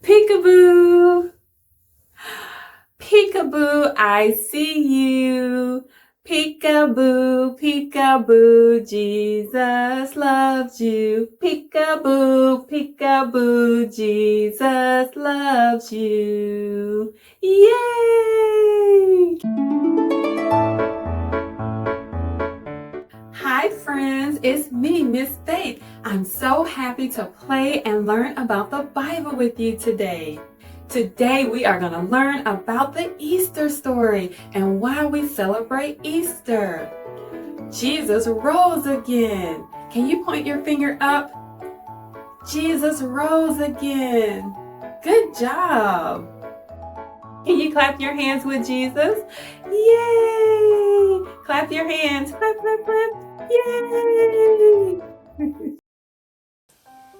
Peekaboo. Peekaboo, I see you. Peekaboo, peekaboo, Jesus loves you. Peekaboo, peekaboo, Jesus loves you. Yay! Hi friends, it's me, Miss Faith. I'm so happy to play and learn about the Bible with you today. Today we are going to learn about the Easter story and why we celebrate Easter. Jesus rose again. Can you point your finger up? Jesus rose again. Good job. Can you clap your hands with Jesus? Yay! Clap your hands. Clap, clap, clap. Yay!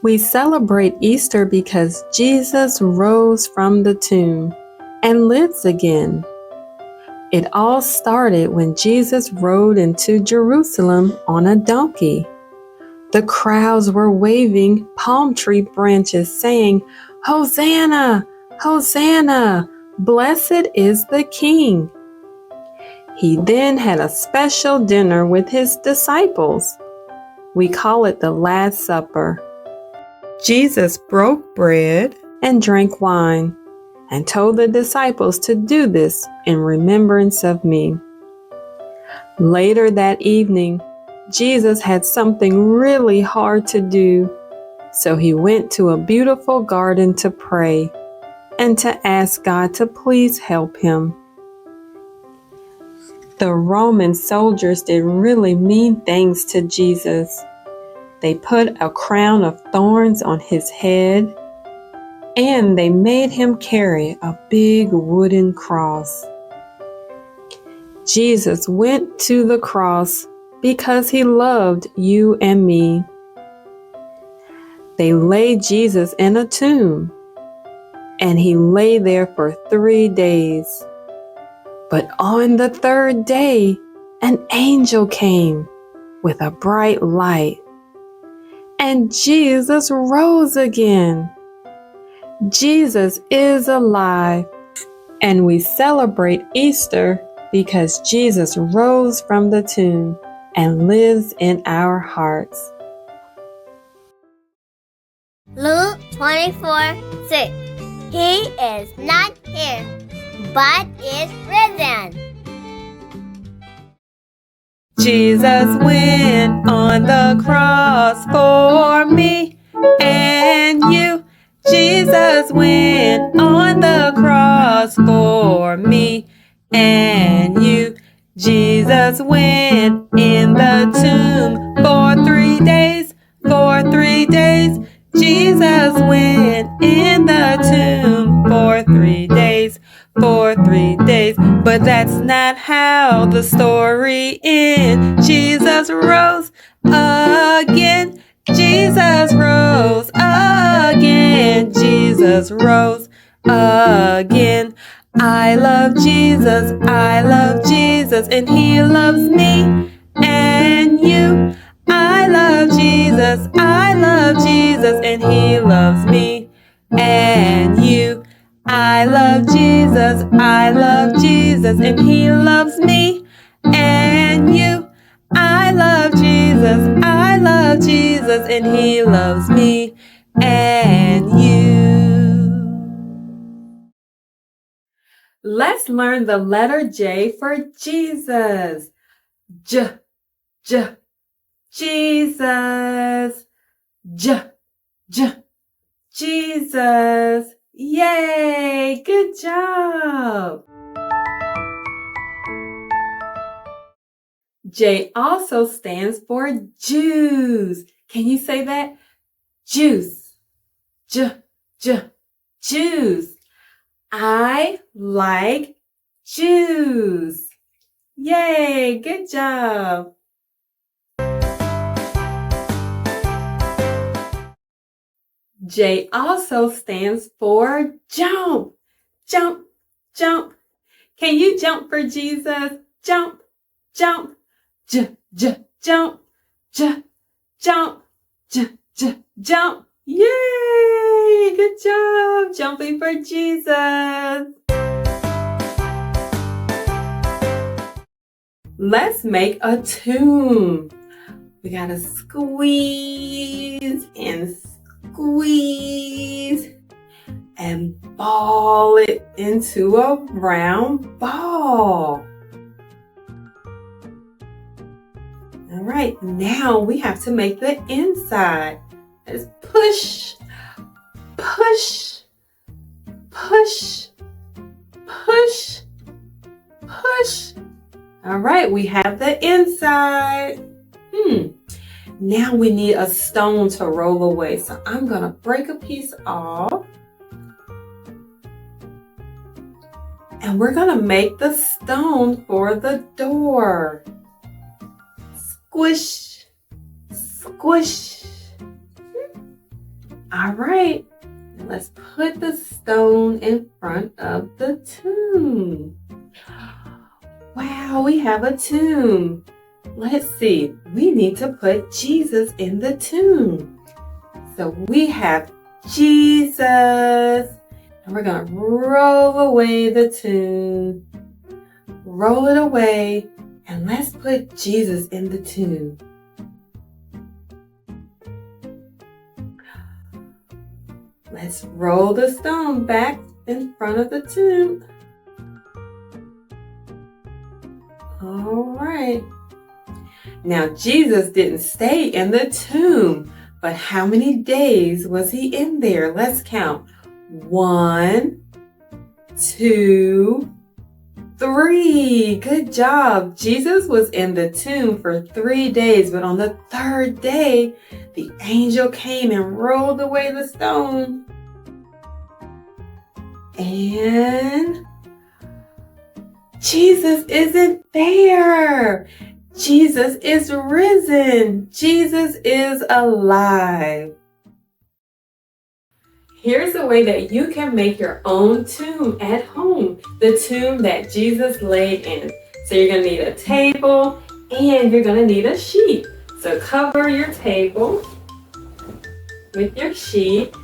We celebrate Easter because Jesus rose from the tomb and lives again. It all started when Jesus rode into Jerusalem on a donkey. The crowds were waving palm tree branches saying, "Hosanna! Hosanna! Blessed is the King." He then had a special dinner with his disciples. We call it the Last Supper. Jesus broke bread and drank wine and told the disciples to do this in remembrance of me. Later that evening, Jesus had something really hard to do, so he went to a beautiful garden to pray and to ask God to please help him. The Roman soldiers did really mean things to Jesus. They put a crown of thorns on his head, and they made him carry a big wooden cross. Jesus went to the cross because he loved you and me. They laid Jesus in a tomb, and he lay there for 3 days. But on the third day, an angel came with a bright light, and Jesus rose again. Jesus is alive, and we celebrate Easter because Jesus rose from the tomb and lives in our hearts. Luke 24:6. He is not here, but is risen. Jesus went on the cross for me and you. Jesus went on the cross for me and you. Jesus went in the tomb for 3 days, for 3 days. Jesus went in the tomb for 3 days, for 3 days. But that's not how the story ends. Jesus rose again. Jesus rose again. Jesus rose again. I love Jesus, and he loves me and you. I love Jesus, and he loves me and you. I love Jesus, and he loves me and you. I love Jesus, and he loves me and you. Let's learn the letter J for Jesus. J, J, Jesus. J, J, Jesus. Yay! Good job! J also stands for juice. Can you say that? Juice. J, J, juice. I like juice. Yay! Good job! J also stands for jump. Jump, jump. Can you jump for Jesus? Jump, jump. J, j, jump. J, jump. J, j, jump. Yay! Good job! job jumping for Jesus. Let's make a tune. We gotta squeeze and squeeze and ball it into a round ball. All right, now we have to make the inside. Let's push, push, push, push, push. All right, we have the inside. Now we need a stone to roll away. So I'm gonna break a piece off. And we're gonna make the stone for the door. Squish, squish. All right, let's put the stone in front of the tomb. Wow, we have a tomb. Let's see, we need to put Jesus in the tomb. So we have Jesus, and we're gonna roll away the tomb. Roll it away, and let's put Jesus in the tomb. Let's roll the stone back in front of the tomb. All right. Now, Jesus didn't stay in the tomb, but how many days was he in there? Let's count. 1, 2, 3. Good job. Jesus was in the tomb for 3 days, but on the 3rd day, the angel came and rolled away the stone. And Jesus isn't there. Jesus is risen. Jesus is alive. Here's a way that you can make your own tomb at home, the tomb that Jesus laid in. So you're going to need a table and you're going to need a sheet. So cover your table with your sheet.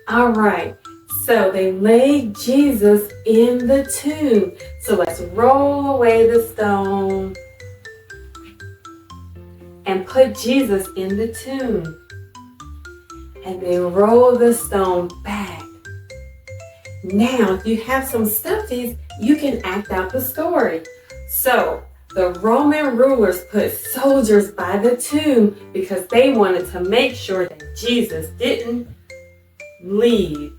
All right. So they laid Jesus in the tomb. So let's roll away the stone and put Jesus in the tomb. And they roll the stone back. Now, if you have some stuffies, you can act out the story. So the Roman rulers put soldiers by the tomb because they wanted to make sure that Jesus didn't leave.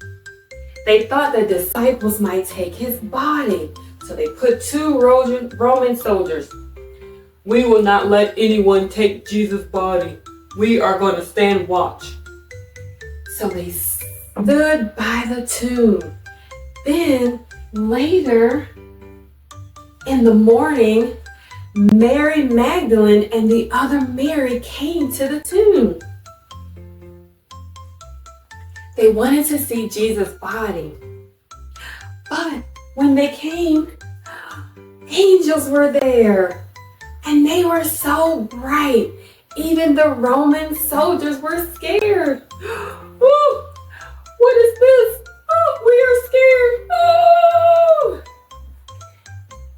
They thought the disciples might take his body, so they put 2 Roman soldiers. We will not let anyone take Jesus' body. We are going to stand watch. So they stood by the tomb. Then later in the morning, Mary Magdalene and the other Mary came to the tomb. They wanted to see Jesus' body. But when they came, angels were there. And they were so bright. Even the Roman soldiers were scared. Oh, what is this? Oh, we are scared. Oh!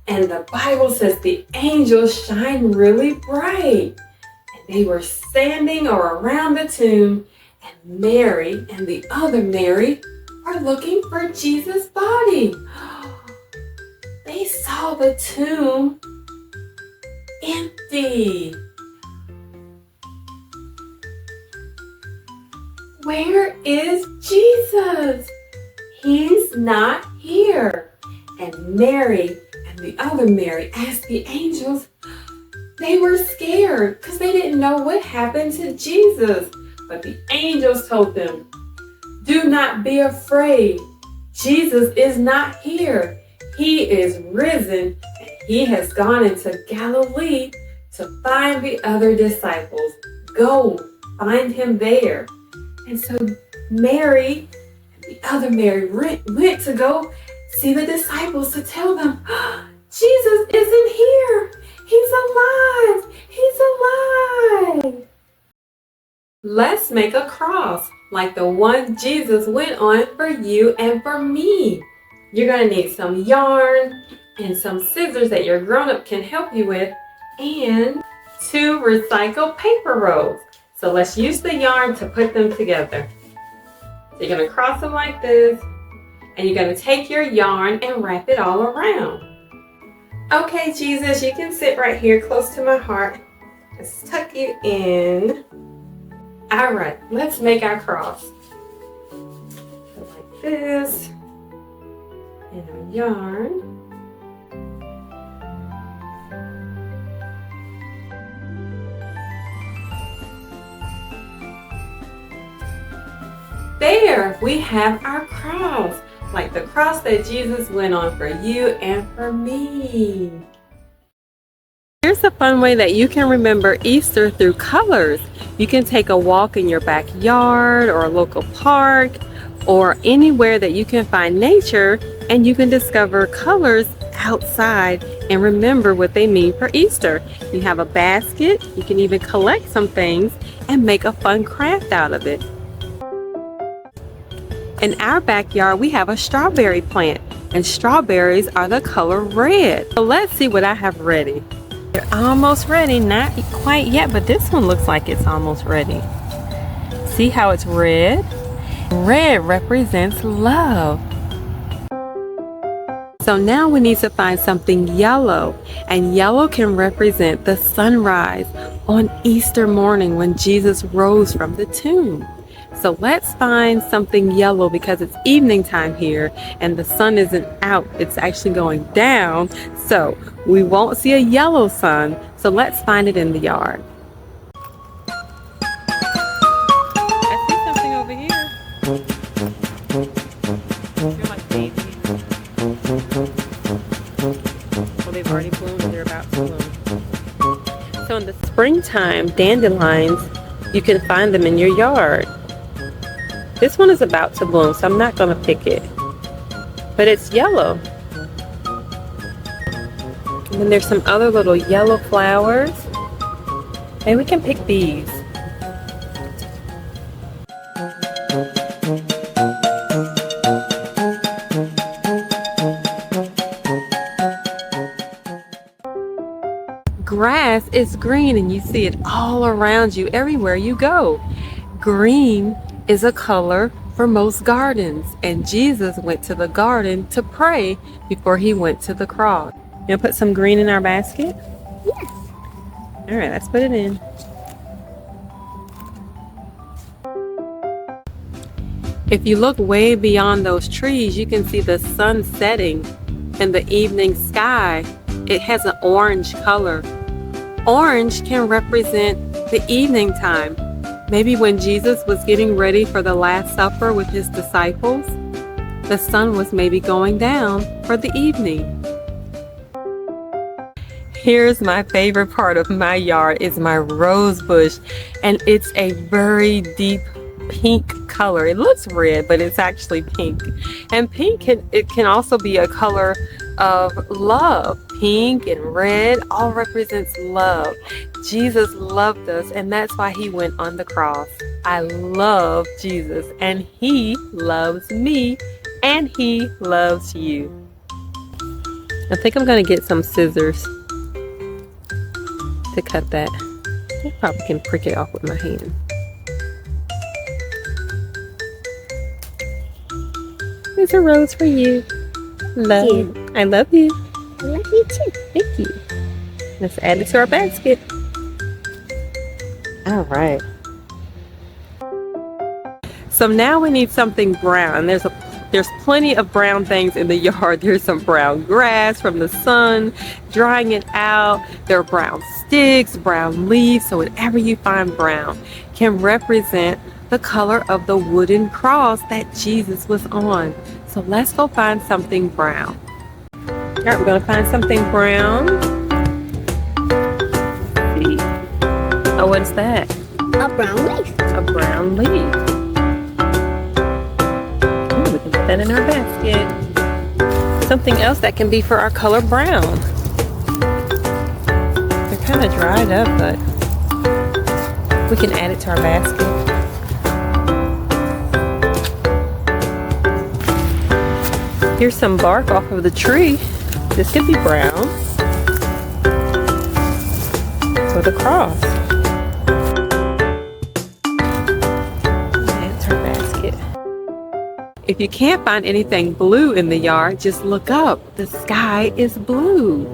And the Bible says the angels shine really bright. And they were standing around the tomb. And Mary and the other Mary are looking for Jesus' body. They saw the tomb empty. Where is Jesus? He's not here. And Mary and the other Mary asked the angels. They were scared because they didn't know what happened to Jesus. But the angels told them, do not be afraid. Jesus is not here. He is risen and he has gone into Galilee to find the other disciples. Go, find him there. And so Mary and the other Mary went to go see the disciples to tell them, Jesus isn't here. He's alive. He's alive. Let's make a cross like the one Jesus went on for you and for me. You're going to need some yarn and some scissors that your grown-up can help you with, and 2 recycled paper rolls. So let's use the yarn to put them together. So you're going to cross them like this, and you're going to take your yarn and wrap it all around. Okay, Jesus, you can sit right here close to my heart. Let's tuck you in. All right, let's make our cross. So like this, and our yarn. There, we have our cross, like the cross that Jesus went on for you and for me. Here's a fun way that you can remember Easter through colors. You can take a walk in your backyard or a local park or anywhere that you can find nature, and you can discover colors outside and remember what they mean for Easter. You have a basket, you can even collect some things and make a fun craft out of it. In our backyard, we have a strawberry plant, and strawberries are the color red. So let's see what I have ready. They're almost ready, not quite yet, but this one looks like it's almost ready. See how it's red? Red represents love. So now we need to find something yellow, and yellow can represent the sunrise on Easter morning when Jesus rose from the tomb. So let's find something yellow because it's evening time here and the sun isn't out, it's actually going down. So we won't see a yellow sun. So let's find it in the yard. I see something over here. They're like daisies. Well, they've already bloomed, they're about to bloom. So in the springtime, dandelions, you can find them in your yard. This one is about to bloom, so I'm not going to pick it. But it's yellow. And then there's some other little yellow flowers. Maybe we can pick these. Grass is green and you see it all around you everywhere you go. Green is a color for most gardens, and Jesus went to the garden to pray before he went to the cross. You want to put some green in our basket? Yes. All right, let's put it in. If you look way beyond those trees, you can see the sun setting in the evening sky. It has an orange color. Orange can represent the evening time. Maybe when Jesus was getting ready for the Last Supper with his disciples, the sun was maybe going down for the evening. Here's my favorite part of my yard is my rose bush, and it's a very deep pink color. It looks red, but it's actually pink. And pink can also be a color of love. Pink and red all represents love. Jesus loved us, and that's why he went on the cross. I love Jesus, and he loves me, and he loves you. I think I'm going to get some scissors to cut that. I probably can prick it off with my hand. Here's a rose for you. Love you. I love you. I love you too. Thank you. Let's add it to our basket. All right. So now we need something brown. There's plenty of brown things in the yard. There's some brown grass from the sun, drying it out. There are brown sticks, brown leaves. So whatever you find brown can represent the color of the wooden cross that Jesus was on. So let's go find something brown. All right, we're going to find something brown. Let's see. Oh, what's that? A brown leaf. A brown leaf. Ooh, we can put that in our basket. Something else that can be for our color brown. They're kind of dried up, but We can add it to our basket. Here's some bark off of the tree. This could be brown. For the cross. Add to our basket. If you can't find anything blue in the yard, just look up. The sky is blue.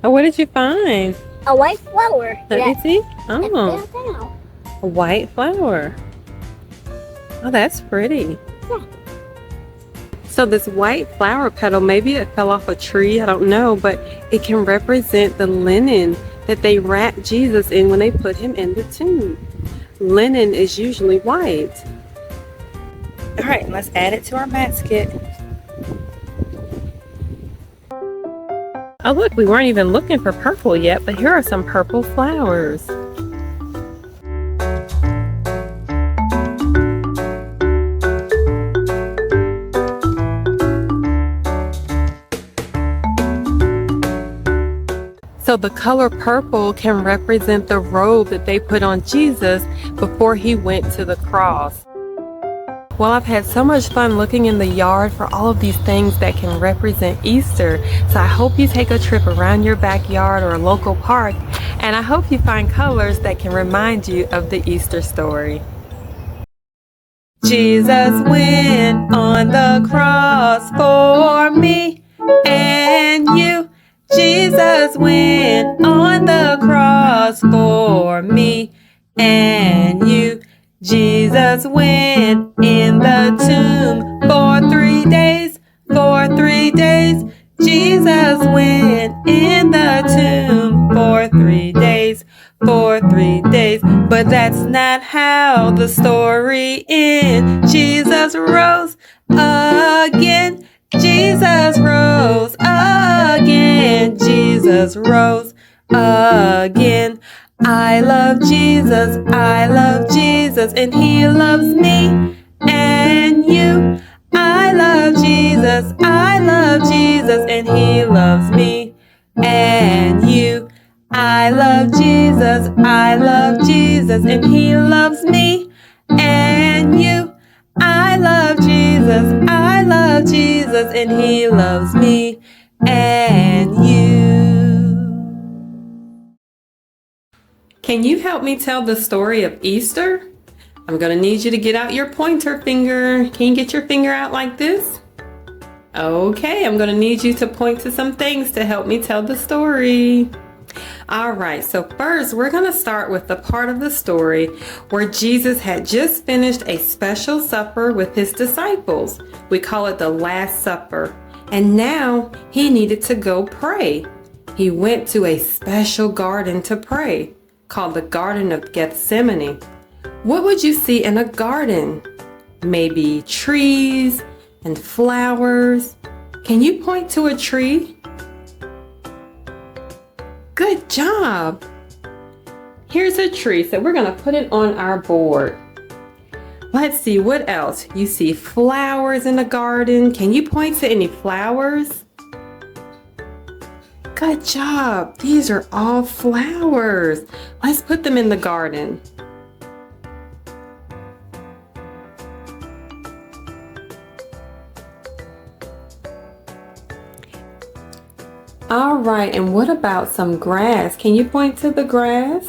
Oh, what did you find? A white flower. Let me see. Oh, Down. a white flower. Oh, that's pretty. Yeah. So this white flower petal, maybe it fell off a tree, I don't know, but it can represent the linen that they wrapped Jesus in when they put him in the tomb. Linen is usually white. All right, let's add it to our basket. Oh look, we weren't even looking for purple yet, but here are some purple flowers. So the color purple can represent the robe that they put on Jesus before he went to the cross. Well, I've had so much fun looking in the yard for all of these things that can represent Easter. So I hope you take a trip around your backyard or a local park, and I hope you find colors that can remind you of the Easter story. Jesus went on the cross for me and you. Jesus went on the cross for me and you. Jesus went in the tomb for 3 days, for 3 days. Jesus went in the tomb for 3 days, for 3 days. But that's not how the story ends. Jesus rose again. Jesus rose again. Jesus rose again. I love Jesus, and he loves me and you. I love Jesus, and he loves me and you. I love Jesus, and he loves me and you. I love Jesus, and he loves me and you. Can you help me tell the story of Easter? I'm going to need you to get out your pointer finger. Can you get your finger out like this? Okay, I'm going to need you to point to some things to help me tell the story. All right, so first we're going to start with the part of the story where Jesus had just finished a special supper with his disciples. We call it the Last Supper. And now he needed to go pray. He went to a special garden to pray, called the Garden of Gethsemane. What would you see in a garden? Maybe trees and flowers. Can you point to a tree? Good job. Here's a tree, so we're going to put it on our board. Let's see, what else? You see flowers in the garden. Can you point to any flowers? Good job. These are all flowers. Let's put them in the garden. All right, and what about some grass? Can you point to the grass?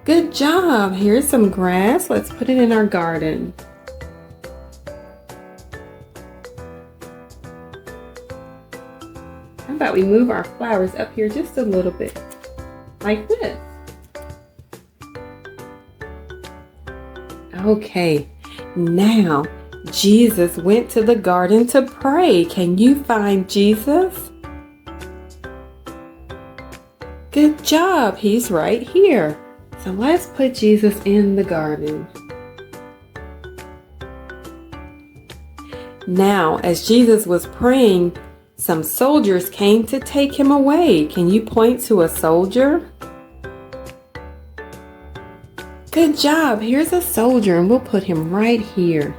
Good job. Here's some grass. Let's put it in our garden. How about we move our flowers up here just a little bit, like this. Okay, now Jesus went to the garden to pray. Can you find Jesus? Good job. He's right here. So let's put Jesus in the garden. Now, as Jesus was praying, some soldiers came to take him away. Can you point to a soldier? Good job. Here's a soldier, and we'll put him right here.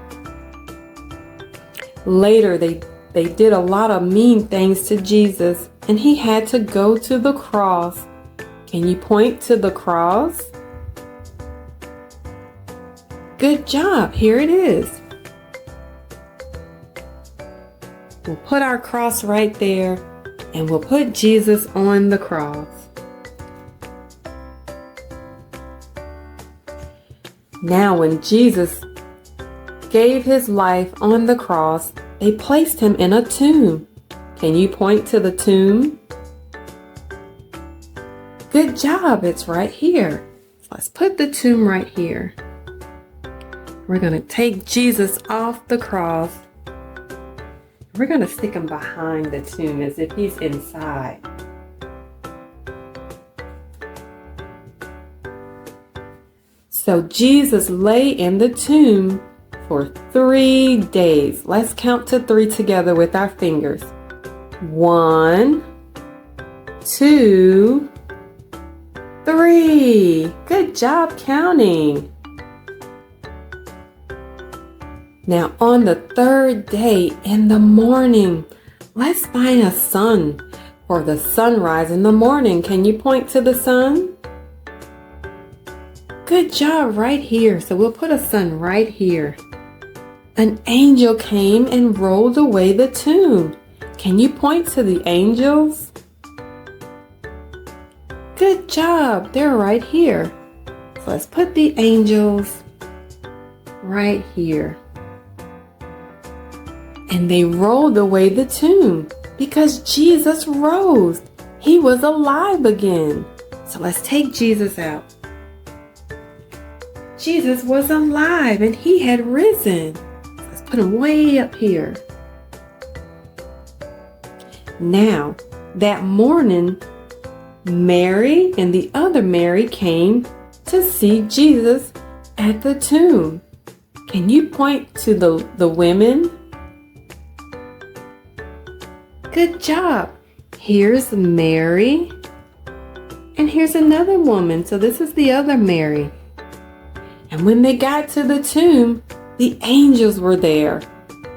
Later, they they did a lot of mean things to Jesus, and he had to go to the cross. Can you point to the cross? Good job, here it is. We'll put our cross right there, and we'll put Jesus on the cross. Now, when Jesus gave his life on the cross, they placed him in a tomb. Can you point to the tomb? Good job, it's right here. Let's put the tomb right here. We're going to take Jesus off the cross. We're going to stick him behind the tomb as if he's inside. So Jesus lay in the tomb for 3 days. Let's count to 3 together with our fingers. 1, 2, 3. Good job counting. Now on the 3rd day in the morning, let's find a sun for the sunrise in the morning. Can you point to the sun? Good job, right here. So we'll put a sun right here. An angel came and rolled away the tomb. Can you point to the angels? Good job, they're right here. So let's put the angels right here. And they rolled away the tomb because Jesus rose. He was alive again. So let's take Jesus out. Jesus was alive and he had risen. Let's put him way up here. Now, that morning, Mary and the other Mary came to see Jesus at the tomb. Can you point to the women? Good job. Here's Mary. And here's another woman. So this is the other Mary. And when they got to the tomb, the angels were there.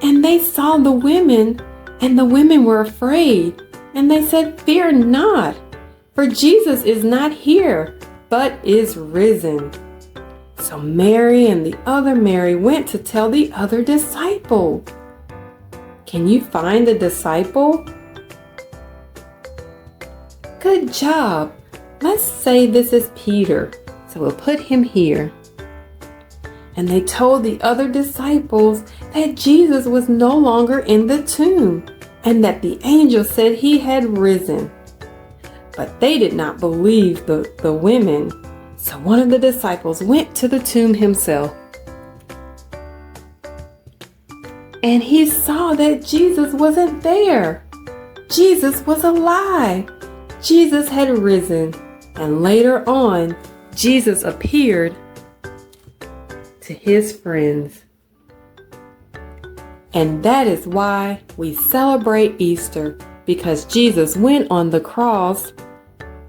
And they saw the women, and the women were afraid. And they said, "Fear not, for Jesus is not here, but is risen." So Mary and the other Mary went to tell the other disciple. Can you find the disciple? Good job. Let's say this is Peter. So we'll put him here. And they told the other disciples that Jesus was no longer in the tomb and that the angel said he had risen. But they did not believe the women. So one of the disciples went to the tomb himself. And he saw that Jesus wasn't there. Jesus was alive. Jesus had risen. And later on, Jesus appeared to his friends. And that is why we celebrate Easter, because Jesus went on the cross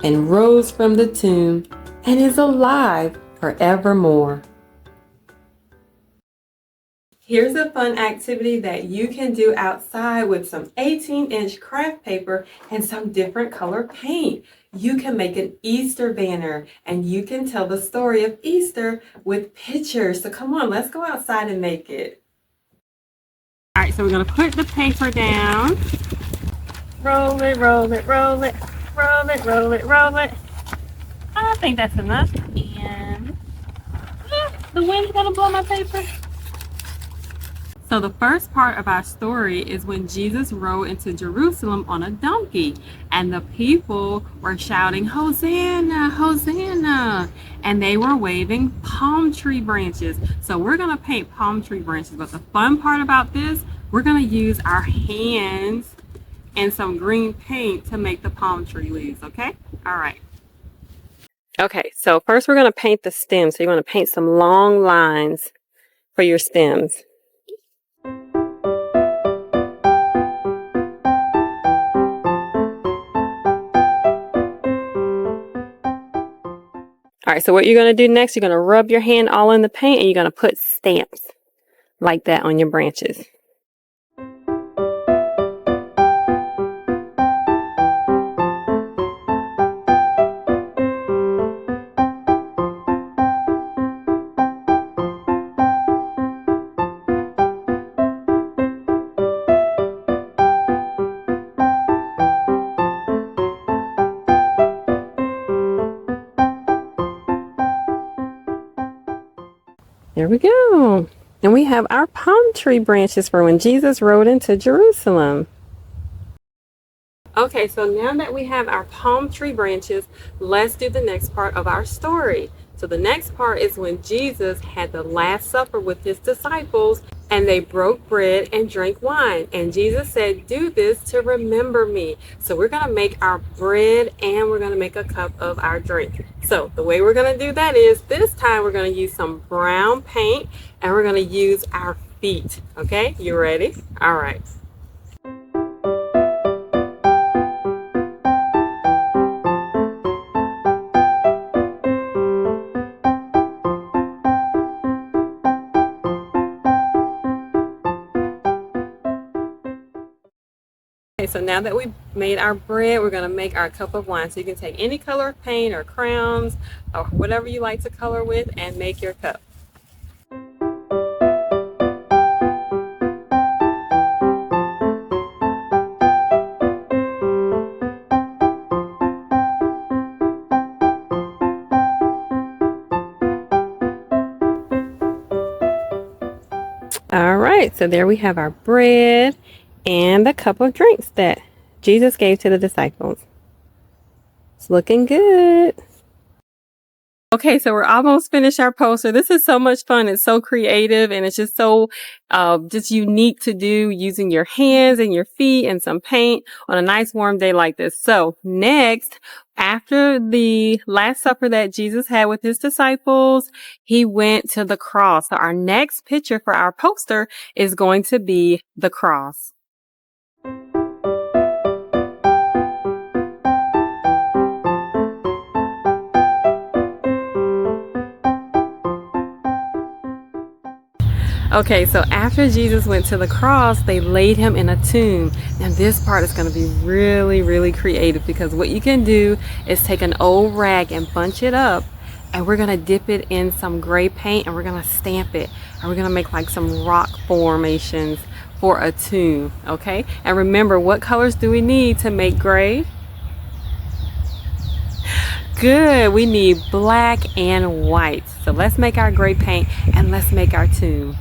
and rose from the tomb and is alive forevermore. Here's a fun activity that you can do outside with some 18-inch craft paper and some different color paint. You can make an Easter banner and you can tell the story of Easter with pictures. So come on, let's go outside and make it. All right, so we're going to put the paper down. Roll it, roll it, roll it, roll it, roll it, roll it. I think that's enough. And the wind's going to blow my paper. So the first part of our story is when Jesus rode into Jerusalem on a donkey, and the people were shouting, "Hosanna, Hosanna," and they were waving palm tree branches. So we're going to paint palm tree branches, but the fun part about this, we're going to use our hands and some green paint to make the palm tree leaves, okay? All right. Okay, so first we're going to paint the stems. So you're going to paint some long lines for your stems. All right, so what you're going to do next, you're going to rub your hand all in the paint and you're going to put stamps like that on your branches. There we go. And we have our palm tree branches for when Jesus rode into Jerusalem. Okay, so now that we have our palm tree branches, let's do the next part of our story. So the next part is when Jesus had the Last Supper with his disciples and they broke bread and drank wine. And Jesus said, "Do this to remember me." So we're going to make our bread and we're going to make a cup of our drink. So the way we're going to do that is this time we're going to use some brown paint and we're going to use our feet. Okay, you ready? All right. Okay, so now that we've made our bread, we're going to make our cup of wine. So you can take any color of paint or crowns or whatever you like to color with and make your cup. All right, so there we have our bread and the cup of drinks that Jesus gave to the disciples. It's looking good. Okay, so we're almost finished our poster. This is so much fun. It's so creative and it's just so just unique to do using your hands and your feet and some paint on a nice warm day like this. So next, after the Last Supper that Jesus had with his disciples, he went to the cross. So our next picture for our poster is going to be the cross. Okay, so after Jesus went to the cross, they laid him in a tomb. And this part is going to be really, really creative because what you can do is take an old rag and bunch it up and we're going to dip it in some gray paint and we're going to stamp it. And we're going to make like some rock formations for a tomb, okay? And remember, what colors do we need to make gray? Good, we need black and white. So let's make our gray paint and let's make our tomb.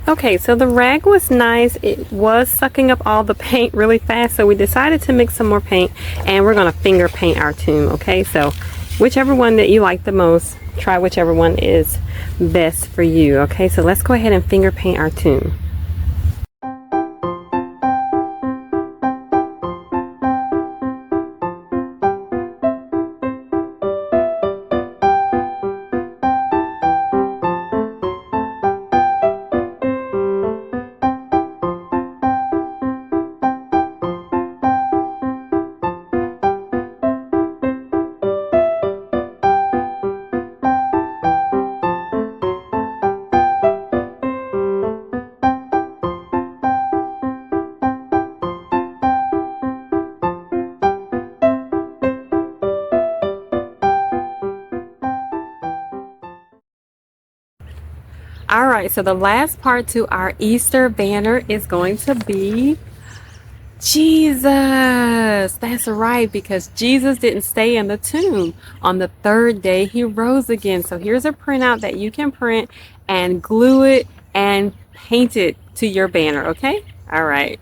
Okay, so the rag was nice. It was sucking up all the paint really fast, so we decided to mix some more paint and we're going to finger paint our tomb, okay? So whichever one that you like the most, try whichever one is best for you, okay? So let's go ahead and finger paint our tomb. All right, so the last part to our Easter banner is going to be Jesus. That's right, because Jesus didn't stay in the tomb. On the third day, he rose again. So here's a printout that you can print and glue it and paint it to your banner, okay? All right.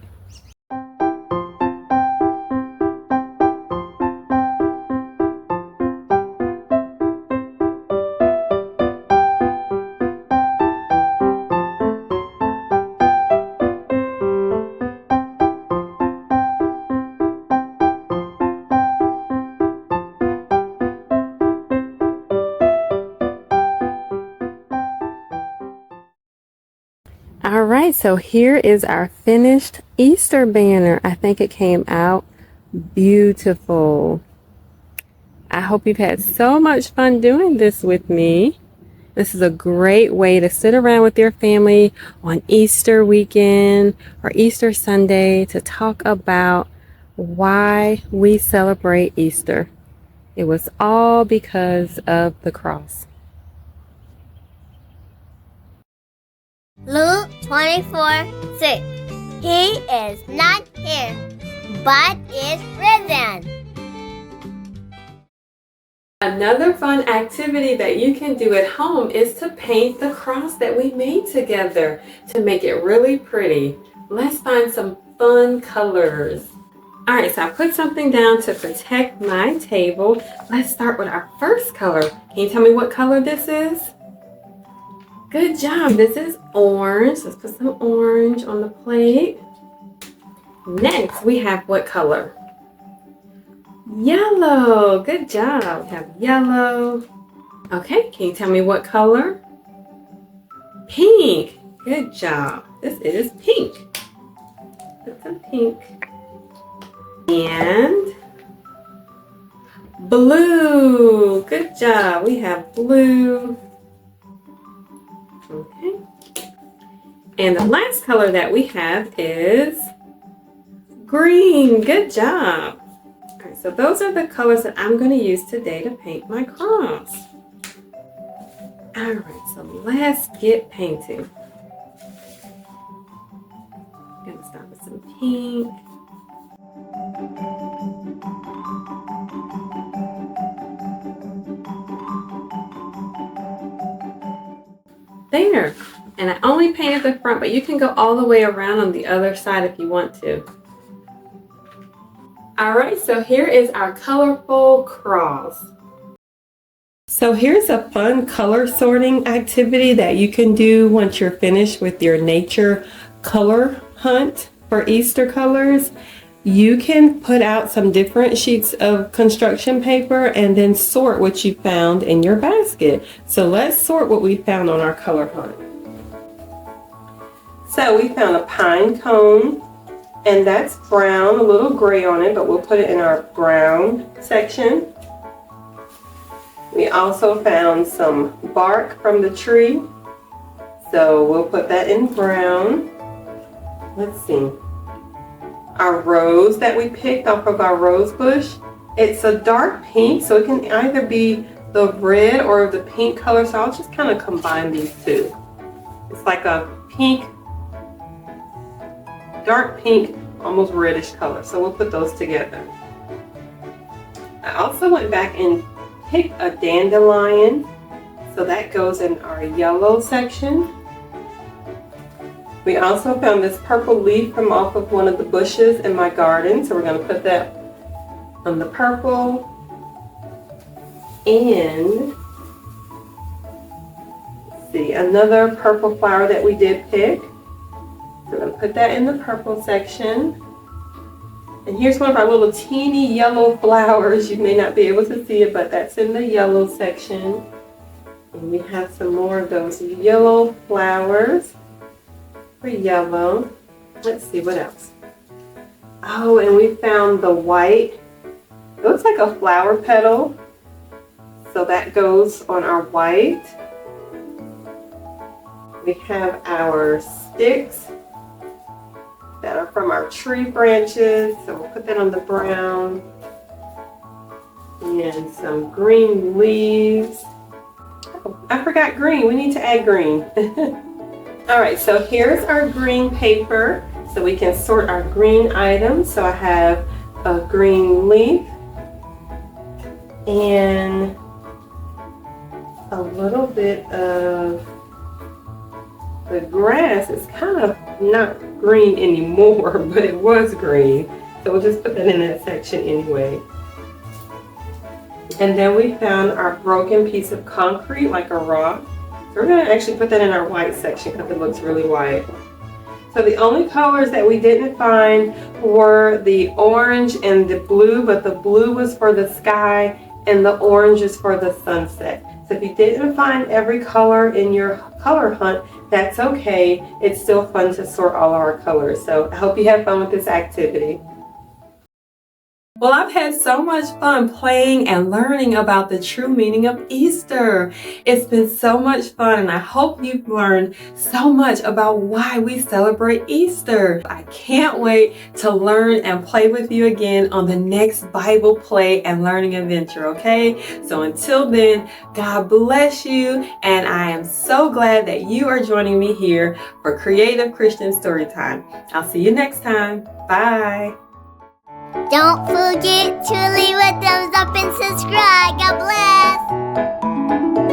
All right, so here is our finished Easter banner. I think it came out beautiful. I hope you've had so much fun doing this with me. This is a great way to sit around with your family on Easter weekend or Easter Sunday to talk about why we celebrate Easter. It was all because of the cross. Luke 24:6. He is not here, but is risen. Another fun activity that you can do at home is to paint the cross that we made together to make it really pretty. Let's find some fun colors. All right, so I put something down to protect my table. Let's start with our first color. Can you tell me what color this is? Good job, this is orange. Let's put some orange on the plate. Next, we have what color? Yellow, good job. We have yellow. Okay, can you tell me what color? Pink, good job. This is pink. Put some pink. And blue, good job. We have blue. Okay. And the last color that we have is green, good job. So those are the colors that I'm going to use today to paint my cross. All right, so let's get painting. I'm going to start with some pink. There, and I only painted the front, but you can go all the way around on the other side if you want to. Alright, so here is our colorful cross. So here's a fun color sorting activity that you can do once you're finished with your nature color hunt for Easter colors. You can put out some different sheets of construction paper and then sort what you found in your basket. So let's sort what we found on our color hunt. So we found a pine cone. And that's brown, a little gray on it, but we'll put it in our brown section. We also found some bark from the tree, so we'll put that in brown. Let's see. Our rose that we picked off of our rose bush, it's a dark pink, so it can either be the red or the pink color, so I'll just kind of combine these two. It's like a pink, dark pink, almost reddish color. So we'll put those together. I also went back and picked a dandelion. So that goes in our yellow section. We also found this purple leaf from off of one of the bushes in my garden. So we're going to put that on the purple. And let's see, another purple flower that we did pick. We're going to put that in the purple section. And here's one of our little teeny yellow flowers. You may not be able to see it, but that's in the yellow section. And we have some more of those yellow flowers for yellow. Let's see what else. Oh, and we found the white. It looks like a flower petal. So that goes on our white. We have our sticks that are from our tree branches, so we'll put that on the brown. And some green leaves. Oh, I forgot green. We need to add green. All right, so here's our green paper, so we can sort our green items. So I have a green leaf and a little bit of the grass. Is kind of not green anymore, but it was green. So we'll just put that in that section anyway. And then we found our broken piece of concrete, like a rock. So we're going to actually put that in our white section because it looks really white. So the only colors that we didn't find were the orange and the blue, but the blue was for the sky and the orange is for the sunset. So if you didn't find every color in your color hunt, that's okay. It's still fun to sort all our colors. So I hope you have fun with this activity. Well, I've had so much fun playing and learning about the true meaning of Easter. It's been so much fun, and I hope you've learned so much about why we celebrate Easter. I can't wait to learn and play with you again on the next Bible play and learning adventure, okay? So until then, God bless you, and I am so glad that you are joining me here for Creative Christian Storytime. I'll see you next time. Bye. Don't forget to leave a thumbs up and subscribe. God bless.